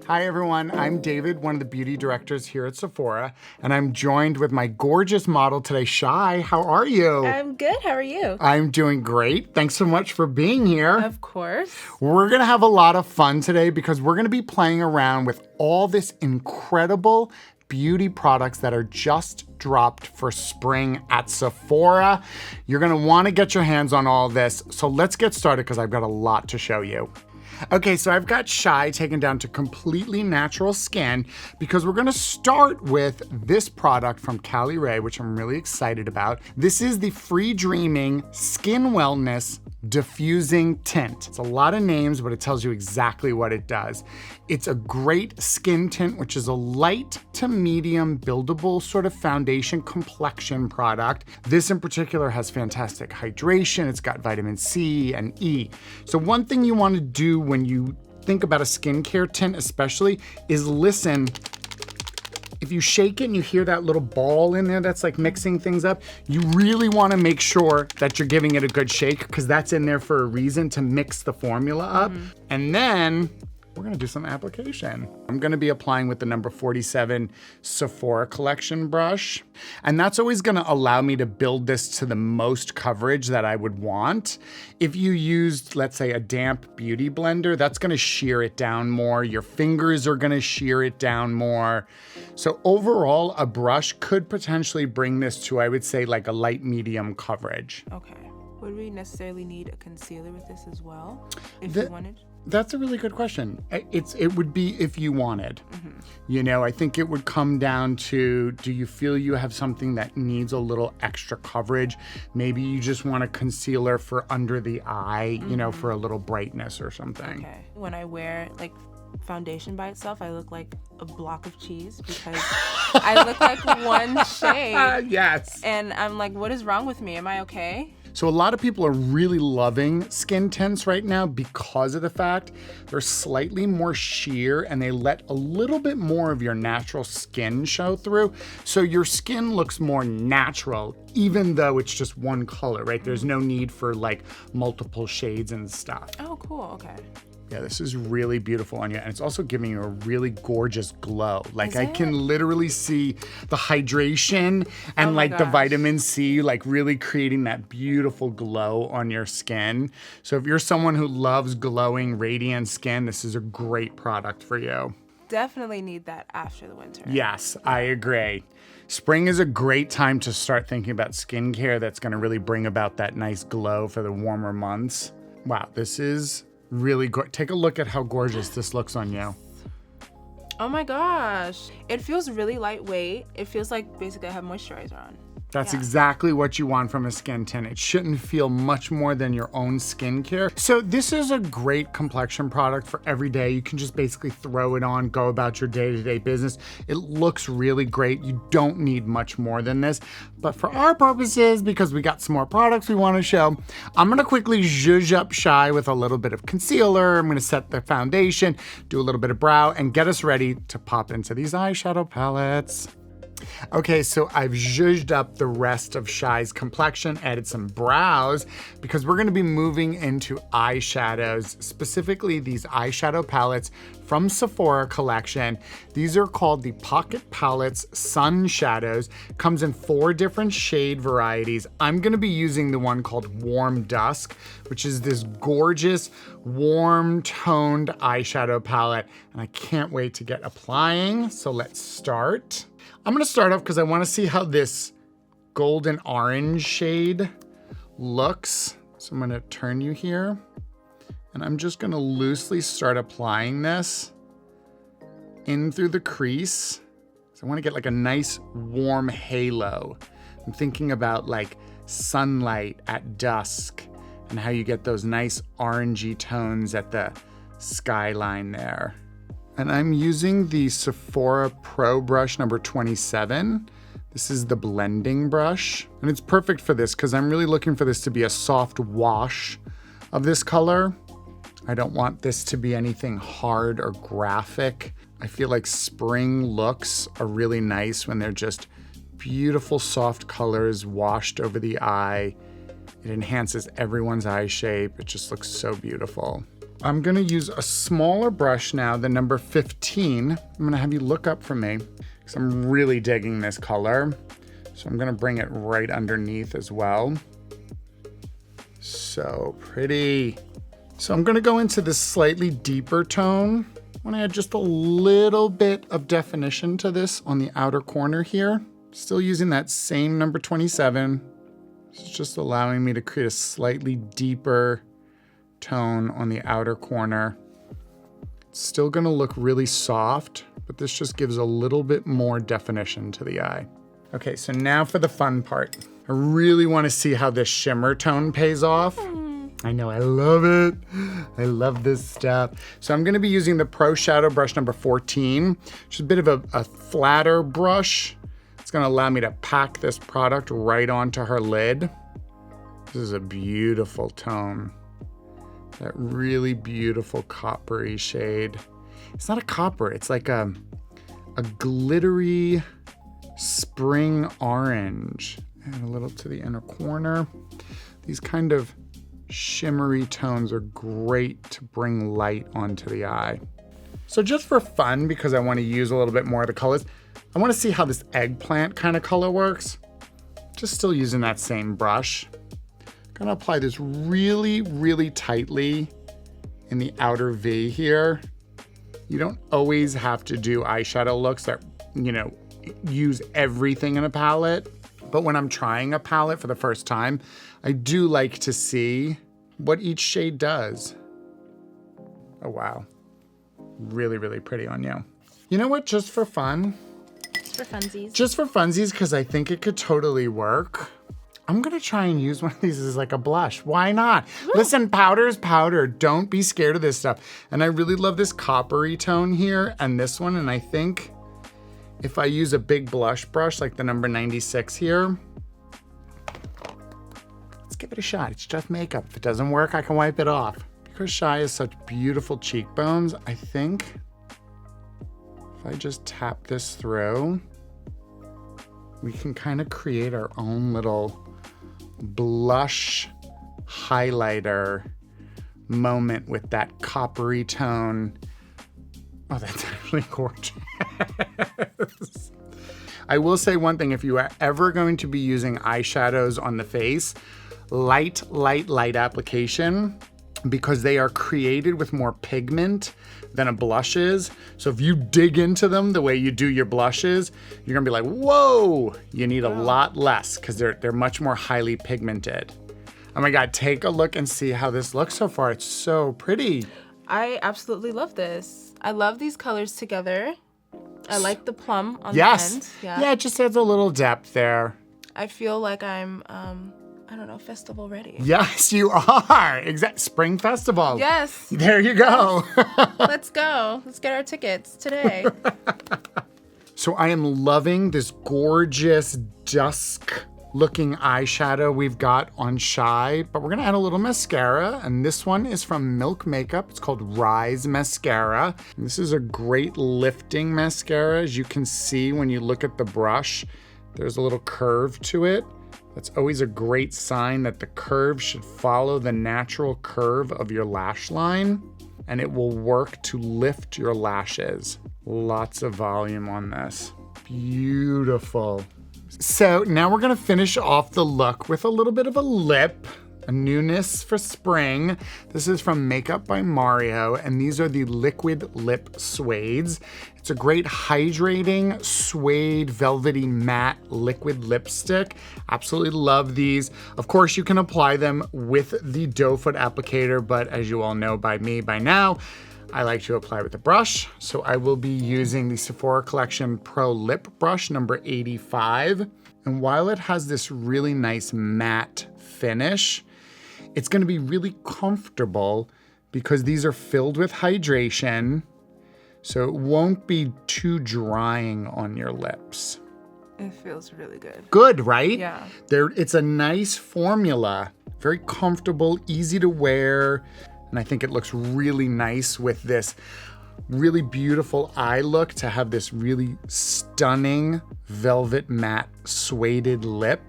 Hi everyone, I'm David, one of the beauty directors here at Sephora, and I'm joined with my gorgeous model today, Shai. How are you? I'm good, how are you? I'm doing great. Thanks so much for being here. Of course. We're gonna have a lot of fun today because we're gonna be playing around with all this incredible beauty products that are just dropped for spring at Sephora. You're gonna wanna get your hands on all this, so let's get started because I've got a lot to show you. Okay, so I've got Shai taken down to completely natural skin because we're gonna start with this product from Cali Ray, which I'm really excited about. This is the Free Dreaming Skin Wellness Diffusing Tint. It's a lot of names, but it tells you exactly what it does. It's a great skin tint, which is a light to medium buildable sort of foundation complexion product. This in particular has fantastic hydration. It's got vitamin C and E. So one thing you want to do when you think about a skincare tint especially is listen. If you shake it and you hear that little ball in there that's like mixing things up, you really want to make sure that you're giving it a good shake because that's in there for a reason to mix the formula up. And then we're gonna do some application. I'm gonna be applying with the number 47 Sephora collection brush. And that's always gonna allow me to build this to the most coverage that I would want. If you used, let's say, a damp beauty blender, that's gonna shear it down more. Your fingers are gonna shear it down more. So overall, a brush could potentially bring this to, I would say, like a light medium coverage. Okay. Would we necessarily need a concealer with this as well, if you wanted? That's a really good question. It would be if you wanted. You know, I think it would come down to, do you feel you have something that needs a little extra coverage? Maybe you just want a concealer for under the eye, you know, for a little brightness or something. Okay. When I wear like foundation by itself, I look like a block of cheese because I look like one shade. Yes. And I'm like, what is wrong with me? Am I okay? So a lot of people are really loving skin tints right now because of the fact they're slightly more sheer and they let a little bit more of your natural skin show through. So your skin looks more natural, even though it's just one color, right? There's no need for like multiple shades and stuff. Oh, cool, okay. Yeah, this is really beautiful on you, and it's also giving you a really gorgeous glow. Like I can it? literally see the hydration and like the vitamin C, like really creating that beautiful glow on your skin. So if you're someone who loves glowing, radiant skin, this is a great product for you. Definitely need that after the winter. Yes, I agree. Spring is a great time to start thinking about skincare that's gonna really bring about that nice glow for the warmer months. Wow, this is really good. Take a look at how gorgeous this looks on you. Oh my gosh. It feels really lightweight. It feels like basically I have moisturizer on. That's exactly what you want from a skin tint. It shouldn't feel much more than your own skincare. So this is a great complexion product for every day. You can just basically throw it on, go about your day-to-day business. It looks really great. You don't need much more than this. But for our purposes, because we got some more products we want to show, I'm gonna quickly zhuzh up Shai with a little bit of concealer. I'm gonna set the foundation, do a little bit of brow, and get us ready to pop into these eyeshadow palettes. Okay, so I've zhuzhed up the rest of Shai's complexion, added some brows, because we're gonna be moving into eyeshadows, specifically these eyeshadow palettes from Sephora collection. These are called the Pocket Palettes Sun Shadows. Comes in 4 different shade varieties. I'm gonna be using the one called Warm Dusk, which is this gorgeous, warm toned eyeshadow palette, and I can't wait to get applying, so let's start. I'm gonna start off because I wanna see how this golden orange shade looks. So I'm gonna turn you here, and I'm just gonna loosely start applying this in through the crease. So I wanna get like a nice warm halo. I'm thinking about like sunlight at dusk and how you get those nice orangey tones at the skyline there. And I'm using the Sephora Pro brush number 27. This is the blending brush. And it's perfect for this because I'm really looking for this to be a soft wash of this color. I don't want this to be anything hard or graphic. I feel like spring looks are really nice when they're just beautiful soft colors washed over the eye. It enhances everyone's eye shape. It just looks so beautiful. I'm gonna use a smaller brush now, the number 15. I'm gonna have you look up for me because I'm really digging this color. So I'm gonna bring it right underneath as well. So pretty. So I'm gonna go into this slightly deeper tone. I wanna add just a little bit of definition to this on the outer corner here. Still using that same number 27. It's just allowing me to create a slightly deeper tone on the outer corner. It's still gonna look really soft, but this just gives a little bit more definition to the eye. Okay, so now for the fun part. I really wanna see how this shimmer tone pays off. I know, I love it. I love this stuff. So I'm gonna be using the Pro Shadow brush number 14, which is a bit of a flatter brush. It's gonna allow me to pack this product right onto her lid. This is a beautiful tone. That really beautiful coppery shade. It's not a copper, it's like a glittery spring orange. And a little to the inner corner. These kind of shimmery tones are great to bring light onto the eye. So just for fun, because I want to use a little bit more of the colors, I want to see how this eggplant kind of color works. Just still using that same brush. Gonna apply this really, really tightly in the outer V here. You don't always have to do eyeshadow looks that, you know, use everything in a palette. But when I'm trying a palette for the first time, I do like to see what each shade does. Oh, wow. Really, really pretty on you. You know what, just for fun. Just for funsies. Just for funsies, because I think it could totally work. I'm gonna try and use one of these as like a blush. Why not? Woo. Listen, powder is powder. Don't be scared of this stuff. And I really love this coppery tone here and this one. And I think if I use a big blush brush like the number 96 here, let's give it a shot. It's just makeup. If it doesn't work, I can wipe it off. Because Shy has such beautiful cheekbones, I think if I just tap this through, we can kind of create our own little blush highlighter moment with that coppery tone. Oh, that's actually gorgeous. I will say one thing, if you are ever going to be using eyeshadows on the face, light application, because they are created with more pigment than a blush is. So if you dig into them the way you do your blushes, you're gonna be like, whoa, you need a lot less because they're much more highly pigmented. Oh my God, take a look and see how this looks so far. It's so pretty. I absolutely love this. I love these colors together. I like the plum on the end. Yeah, it just adds a little depth there. I feel like I'm, I don't know, festival ready. Yes, you are. Spring festival. Yes. There you go. Let's go. Let's get our tickets today. So I am loving this gorgeous dusk looking eyeshadow we've got on Shy, but we're gonna add a little mascara, and this one is from Milk Makeup. It's called Rise Mascara. And this is a great lifting mascara. As you can see when you look at the brush, there's a little curve to it. That's always a great sign that the curve should follow the natural curve of your lash line, and it will work to lift your lashes. Lots of volume on this. Beautiful. So now we're gonna finish off the look with a little bit of a lip, a newness for spring. This is from Makeup by Mario, and these are the liquid lip suedes. It's a great hydrating suede velvety matte liquid lipstick. Absolutely love these. Of course, you can apply them with the doe foot applicator, but as you all know by me by now, I like to apply with a brush. So I will be using the Sephora Collection Pro Lip Brush number 85. And while it has this really nice matte finish, it's gonna be really comfortable because these are filled with hydration, so it won't be too drying on your lips. It feels really good. Good, right? Yeah. It's a nice formula, very comfortable, easy to wear, and I think it looks really nice with this really beautiful eye look to have this really stunning velvet matte sueded lip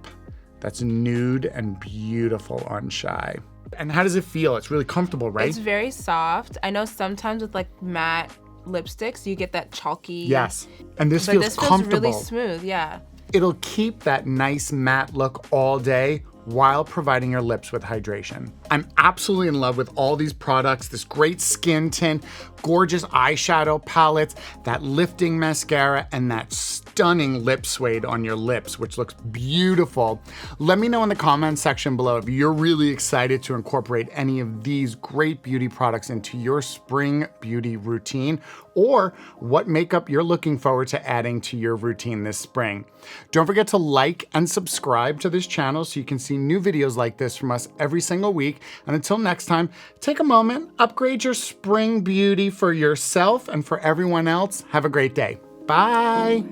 that's nude and beautiful on Shy. And how does it feel? It's really comfortable, right? It's very soft. I know sometimes with like matte lipsticks, you get that chalky. Yes. And this But feels this feels comfortable. really smooth, yeah. It'll keep that nice matte look all day while providing your lips with hydration. I'm absolutely in love with all these products, this great skin tint, gorgeous eyeshadow palettes, that lifting mascara, and that stunning lip suede on your lips, which looks beautiful. Let me know in the comments section below if you're really excited to incorporate any of these great beauty products into your spring beauty routine, or what makeup you're looking forward to adding to your routine this spring. Don't forget to like and subscribe to this channel so you can see new videos like this from us every single week. And until next time, take a moment, upgrade your spring beauty for yourself and for everyone else. Have a great day. Bye.